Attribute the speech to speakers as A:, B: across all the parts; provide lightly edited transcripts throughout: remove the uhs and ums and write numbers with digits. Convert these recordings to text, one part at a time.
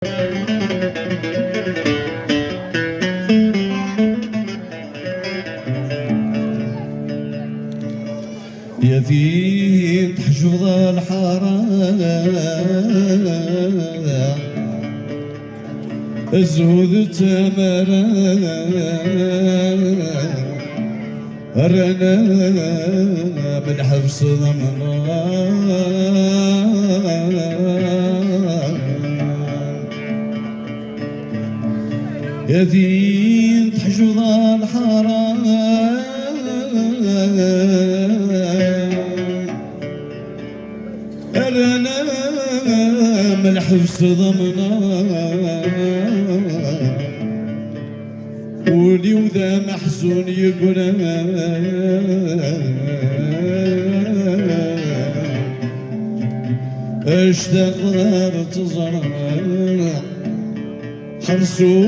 A: يا ذي تحجب الحرام الزهود تمرا رنا من حبس ضمنا يا ذي تحجب الحرام أنا من الحبس ضمنا ولي وذا محزون يقول اشتغل تزرع حرسو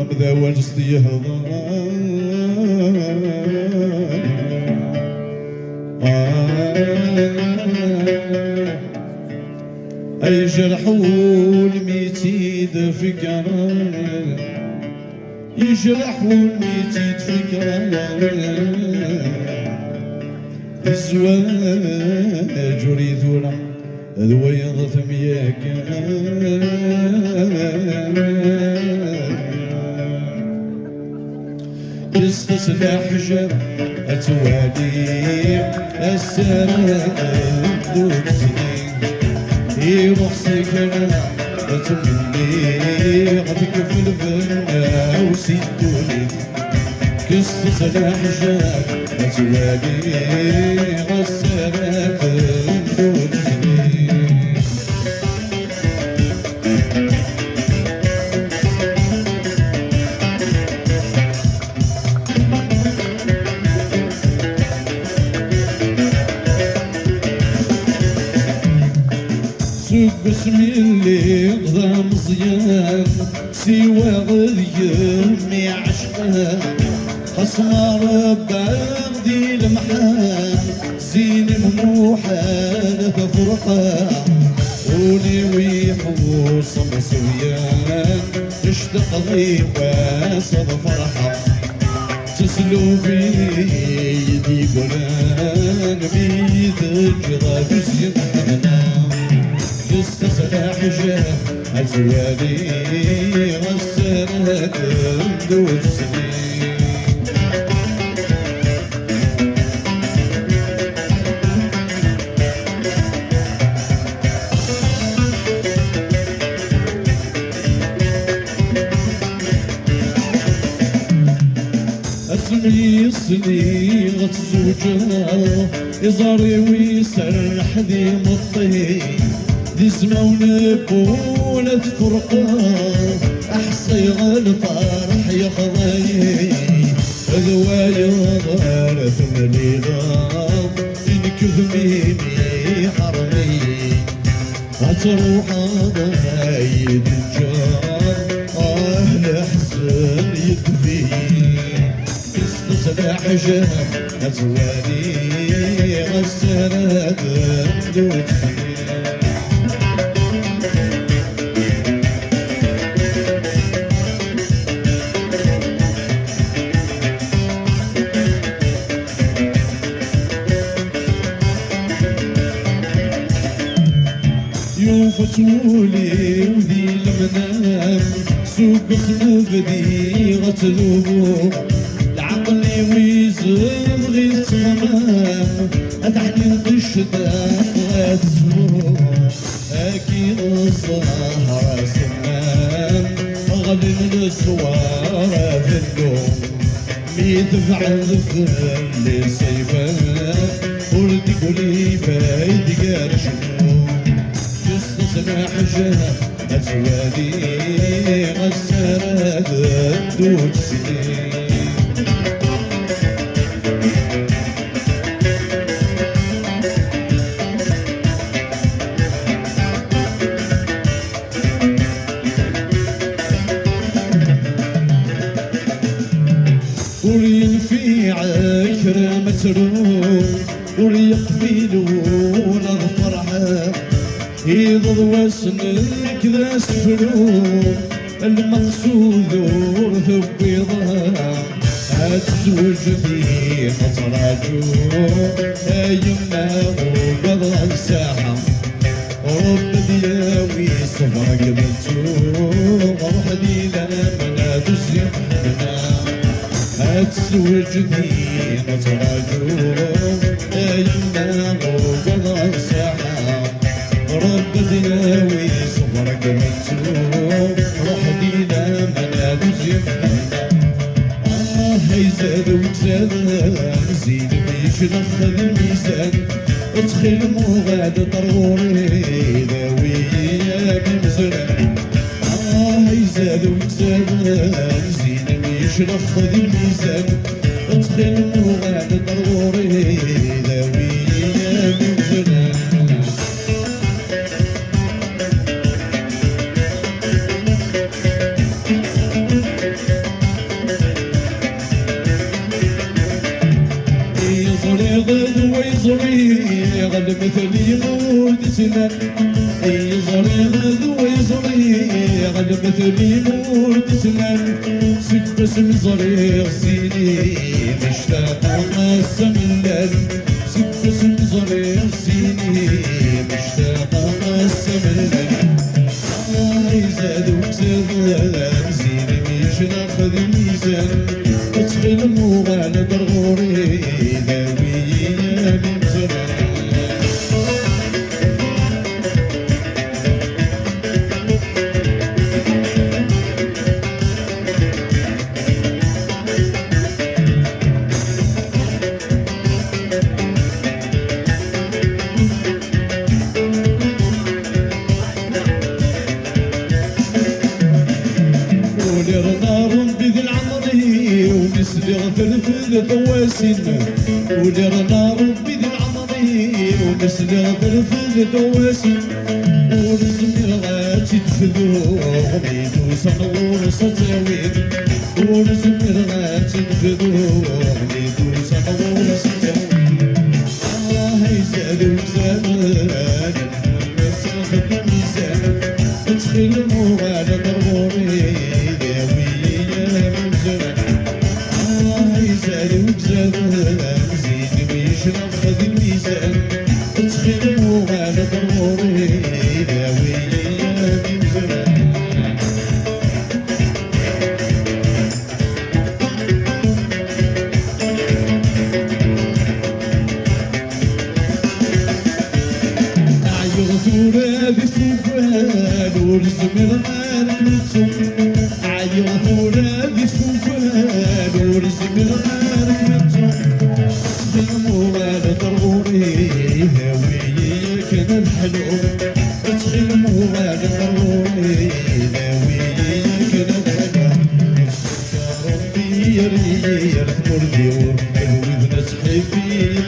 A: بذا وجست يهضر أي جرحوا الميتيد فكرة يجرحوا الميتيد فكرة الزواج يريدون ذويض ثمياك تستسلح حجر أتوالي السرق دوك سنين يروح سكرة تمني غدك في البنا وسيدوني قصة الأحجار أتوالي غسرات دوك سنين بسمي اللي قضى مزيان سوى غيمي عشقان خصم ربع غدي المحان زين مموحان فرقان ولي ويحوص مسويان اشتق ضيقا صد فرحة تسلو في يدي قلان بيد الجضا بسيط حنان تستسلح حجاب أزوالي غسرت دوج سنين أسمي صديقة زوجها يزاري ويسرح ذي مطي دزمة ونبول تفرقا أحصي الفرح يخضي ذوايا ضار ثمني غاب انكذميني حرمي أتروح ضايد الجار أهل حسن يدفي تستصلح حجاب أزوالي غسرت دوتي فتولي وذي المنام سوق خنبدي غتذوبو لعقلي ويزن غير صمام أتحني الشتاء غتزور أكيد الزهرة سمام أغلي من السوارة في النوم ميدفع ذكر اللي سيفان ولدي قولي فايد قارش تسمع حجاب أزوالي غسرت دوج سنين ولينفي عكرة متروك وليقبلون الفرحة واسنك ذا سفرون المقصود ورث هتزوج في مطرجو يما وقضى الساحة رب دياوي صبر قبلتو وحدي لنا منا تسلمنا هتزوج في مطرجو يما وقضى الساحة رب دياوي صبر قبلتو وحدي لنا منا تسلمنا هاي زاد وزاد زين بيش ناخذ الميزان ادخل مغاد طروري ذاوي بمزران هاي زاد وزاد زين بيش ناخذ الميزان ادخل مغاد طروري ذاوي بمزران غد مثلي مود سنان يزري غد ويزري غد مثلي مود سنان سك بسم زري غسيني مشتاق السملان سك بسم زري غسيني مشتاق السملان يزاد وزاد زيني مش ناخذ الميزان ادخل مغال ضروري ذاوي من زمان ونسلي طواسين ودرنا ربي ذي العمري ونسلي طواسين ونزمي غاتي تفذو غميدو صنور سطاوين ونزمي غاتي تفذو غميدو صنور سطاوين هاي زاد وزاد مسافة الميزان ادخل موال ضروري ذاوي من زمان زاد وزاد زيد بيش ناخذ الميزان ادخل موال ضروري ذاوي من زمان عيغثورة بسوفان ورزمر مالك نتسم عيغثورة بسوفان ورزمر مالك نتسم بالموال ضروري هاوي كان الحلو ادخل موال ضروري هاوي كان الحلو يا ربي يرير تمرديو الوذن صحيفي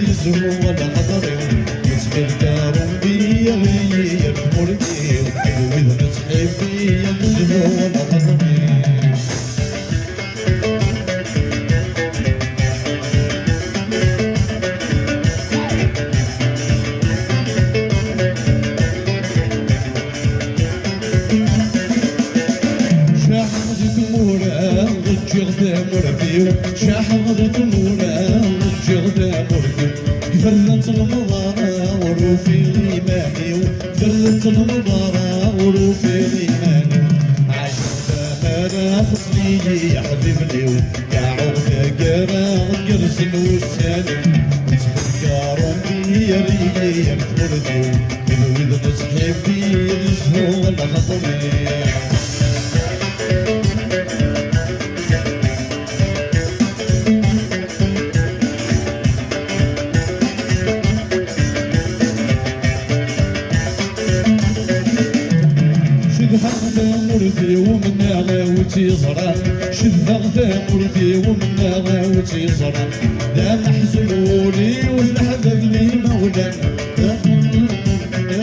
A: يزهو ولا خطريو يسبل يا ربي يرير تمرديو الوذن صحيفي يزهو ولا خطريو شاحظت مولا الجغدة مرقب قفلت المضارة وروفي الإيماني قفلت المضارة وروفي الإيماني عشان مالا خصني يحببني كعود قرا قرسن والسالم يا ربي يا ريلي تمردي بالوذن صحيفي يزهو ولا خطري مرثي ومن غاوتي زرع شذغت مرثي ومن غاوتي زرع لا محزنوني وفلحذب لي مولان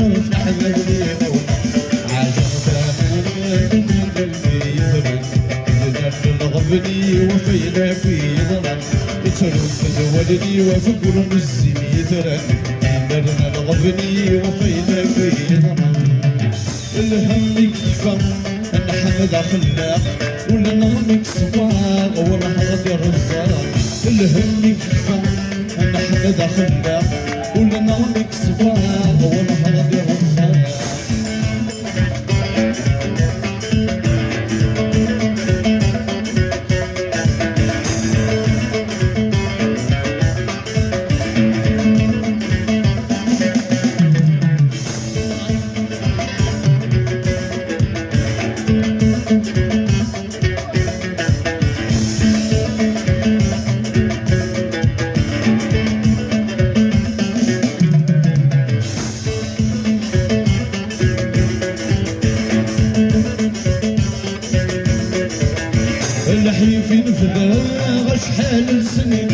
A: وفلحذب لي مولان عجبت من قلبي يثبت يدفن غبني وفينا في ظلم يتركز ولدي وفكر الزمي ثرى يدفن غبني وفينا في ظلم الهم يكفى انا حمد خلاق ولا نغمك صفاق ولا هادي الرزاق الهم يكفى انا حمد خلاق ولا نغمك صفاق ولا هادي الرزاق الحيفين فداغ شحال السنين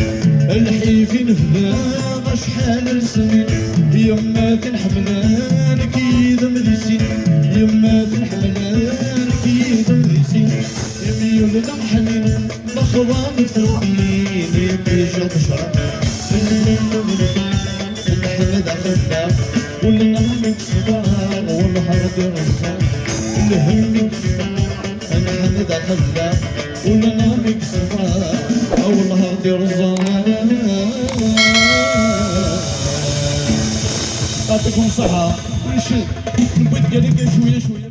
A: الحيفين فداغ شحال السنين يما تنحملان كيد مديسين يما تنحملان كيد مديسين يميول الحنين بخضام تروحين يبي جاب شرب الحمد خلاق والنغمك صداق والهرد رزاق الهم الحمد خلاق ولا نامك صفاء والله هدي رزاق يعطيكم صحة ونشد نبغي قلق شوية شوية